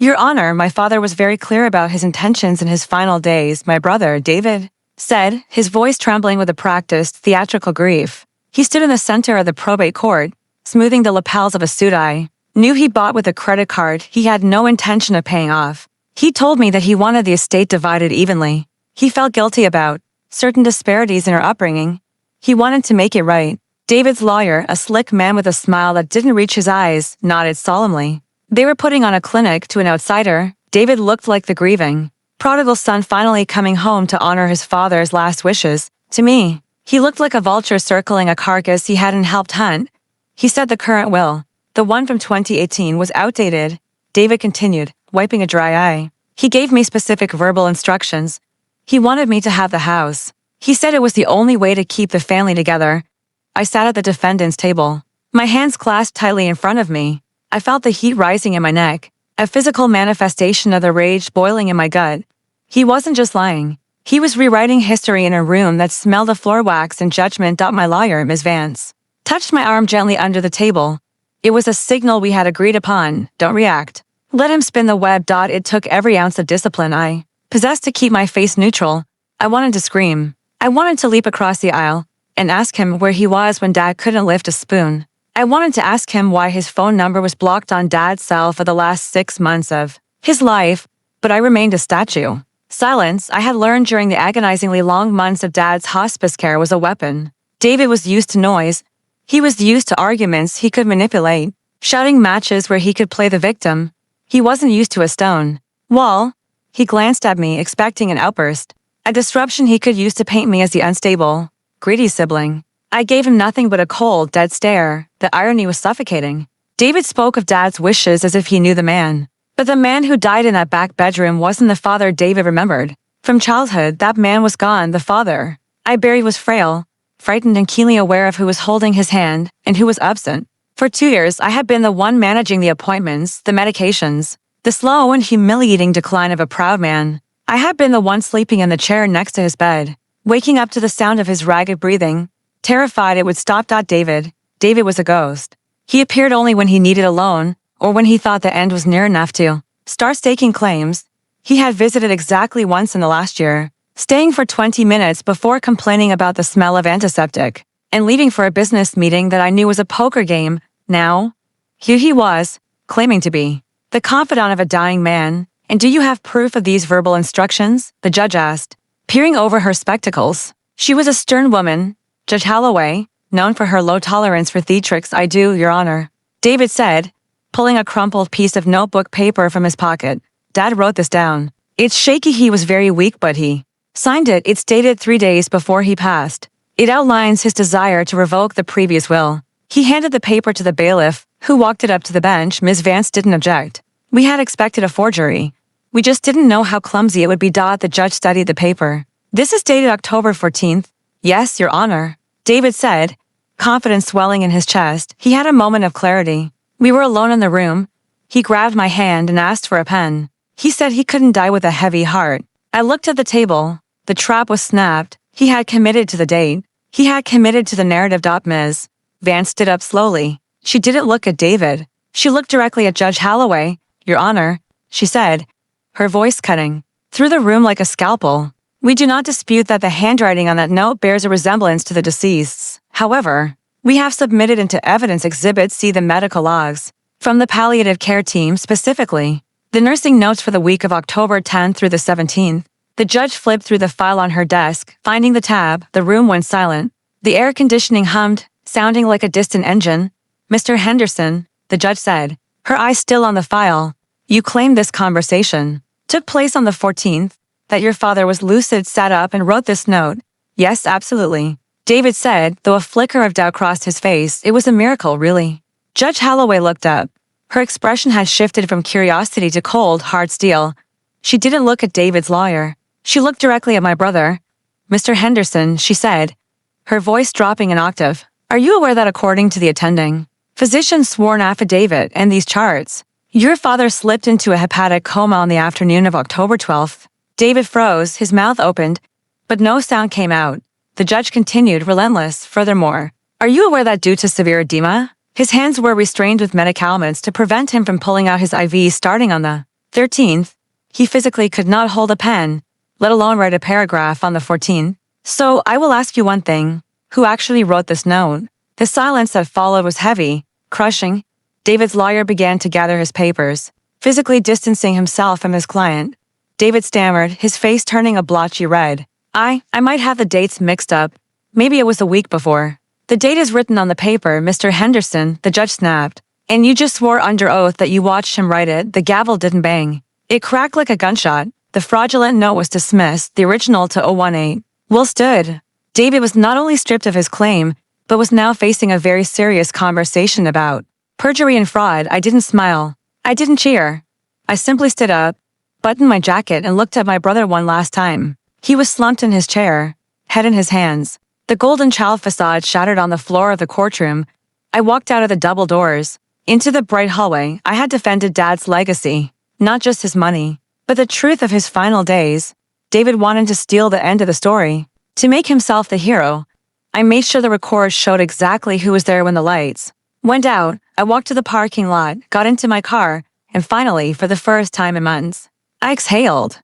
Your Honor, my father was very clear about his intentions in his final days, my brother, David said, his voice trembling with a practiced, theatrical grief. He stood in the center of the probate court, smoothing the lapels of a suit I knew he bought with a credit card he had no intention of paying off. He told me that he wanted the estate divided evenly. He felt guilty about certain disparities in her upbringing. He wanted to make it right. David's lawyer, a slick man with a smile that didn't reach his eyes, nodded solemnly. They were putting on a clinic to an outsider. David looked like the grieving prodigal son finally coming home to honor his father's last wishes. To me, he looked like a vulture circling a carcass he hadn't helped hunt. He said the current will, the one from 2018, was outdated. David continued, wiping a dry eye. He gave me specific verbal instructions. He wanted me to have the house. He said it was the only way to keep the family together. I sat at the defendant's table, my hands clasped tightly in front of me. I felt the heat rising in my neck, a physical manifestation of the rage boiling in my gut. He wasn't just lying. He was rewriting history in a room that smelled of floor wax and judgment. My lawyer, Ms. Vance, touched my arm gently under the table. It was a signal we had agreed upon. Don't react. Let him spin the web. It took every ounce of discipline I possessed to keep my face neutral. I wanted to scream. I wanted to leap across the aisle and ask him where he was when Dad couldn't lift a spoon. I wanted to ask him why his phone number was blocked on Dad's cell for the last 6 months of his life, but I remained a statue. Silence, I had learned during the agonizingly long months of Dad's hospice care, was a weapon. David was used to noise. He was used to arguments he could manipulate, shouting matches where he could play the victim. He wasn't used to a stone wall. He glanced at me, expecting an outburst, a disruption he could use to paint me as the unstable, greedy sibling. I gave him nothing but a cold, dead stare. The irony was suffocating. David spoke of Dad's wishes as if he knew the man. But the man who died in that back bedroom wasn't the father David remembered. From childhood, that man was gone, the father I buried was frail, frightened and keenly aware of who was holding his hand and who was absent. For 2 years, I had been the one managing the appointments, the medications, the slow and humiliating decline of a proud man. I had been the one sleeping in the chair next to his bed, waking up to the sound of his ragged breathing, terrified it would stop. David was a ghost. He appeared only when he needed a loan, or when he thought the end was near enough to start staking claims. He had visited exactly once in the last year, staying for 20 minutes before complaining about the smell of antiseptic, and leaving for a business meeting that I knew was a poker game. Now, here he was, claiming to be the confidant of a dying man. And do you have proof of these verbal instructions? The judge asked, peering over her spectacles. She was a stern woman, Judge Holloway, known for her low tolerance for theatrics. I do, Your Honor, David said, pulling a crumpled piece of notebook paper from his pocket. Dad wrote this down. It's shaky. He was very weak, but he signed it. It's dated 3 days before he passed. It outlines his desire to revoke the previous will. He handed the paper to the bailiff, who walked it up to the bench. Ms. Vance didn't object. We had expected a forgery. We just didn't know how clumsy it would be. The judge studied the paper. This is dated October 14th. Yes, Your Honor, David said, confidence swelling in his chest. He had a moment of clarity. We were alone in the room. He grabbed my hand and asked for a pen. He said he couldn't die with a heavy heart. I looked at the table. The trap was snapped. He had committed to the date. He had committed to the narrative. Ms. Vance stood up slowly. She didn't look at David. She looked directly at Judge Holloway. Your Honor, she said, her voice cutting through the room like a scalpel. We do not dispute that the handwriting on that note bears a resemblance to the deceased's. However, we have submitted into evidence Exhibit C the medical logs from the palliative care team, specifically the nursing notes for the week of October 10th through the 17th. The judge flipped through the file on her desk, finding the tab. The room went silent. The air conditioning hummed, sounding like a distant engine. Mr. Henderson, the judge said, her eyes still on the file. You claim this conversation took place on the 14th, that your father was lucid, sat up and wrote this note. Yes, absolutely, David said, though a flicker of doubt crossed his face. It was a miracle, really. Judge Holloway looked up. Her expression had shifted from curiosity to cold, hard steel. She didn't look at David's lawyer. She looked directly at my brother. Mr. Henderson, she said, her voice dropping an octave. Are you aware that according to the attending physician's sworn affidavit and these charts, your father slipped into a hepatic coma on the afternoon of October 12th? David froze, his mouth opened, but no sound came out. The judge continued, relentless. Furthermore, are you aware that due to severe edema, his hands were restrained with medicaments to prevent him from pulling out his IV starting on the 13th, he physically could not hold a pen, let alone write a paragraph on the 14th. So I will ask you one thing. Who actually wrote this note? The silence that followed was heavy, crushing. David's lawyer began to gather his papers, physically distancing himself from his client. David stammered, his face turning a blotchy red. I might have the dates mixed up. Maybe it was a week before. The date is written on the paper, Mr. Henderson, the judge snapped. And you just swore under oath that you watched him write it. The gavel didn't bang. It cracked like a gunshot. The fraudulent note was dismissed, the original to 018. Will stood. David was not only stripped of his claim, but was now facing a very serious conversation about perjury and fraud. I didn't smile. I didn't cheer. I simply stood up, buttoned my jacket, and looked at my brother one last time. He was slumped in his chair, head in his hands. The golden child facade shattered on the floor of the courtroom. I walked out of the double doors, into the bright hallway. I had defended Dad's legacy, not just his money, but the truth of his final days. David wanted to steal the end of the story, to make himself the hero. I made sure the record showed exactly who was there when the lights went out. I walked to the parking lot, got into my car, and finally, for the first time in months, I exhaled.